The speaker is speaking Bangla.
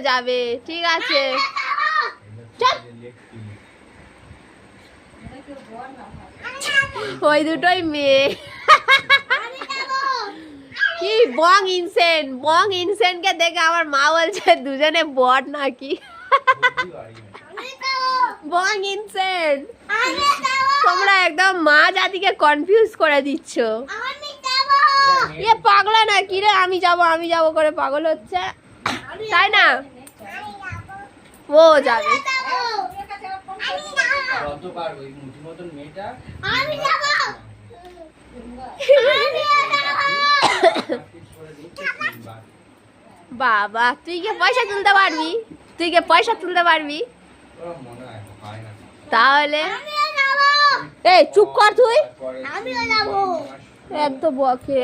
যাবে, ঠিক আছে। ওই দুটোই মেয়ে। কি বং ইনসেনকে দেখে আমার মা বলছে দুজনে বট নাকি। বং ইনসেন, তোমরা একদম মা জাতিকে কনফিউজ করে দিচ্ছ। এ পাগলা না কি রে, আমি যাব করে পাগল হচ্ছে, তাই না? ও যাবে। বাবা, তুই কি পয়সা তুলতে পারবি? তাহলে এই চুপ কর তুই। একদম বকে।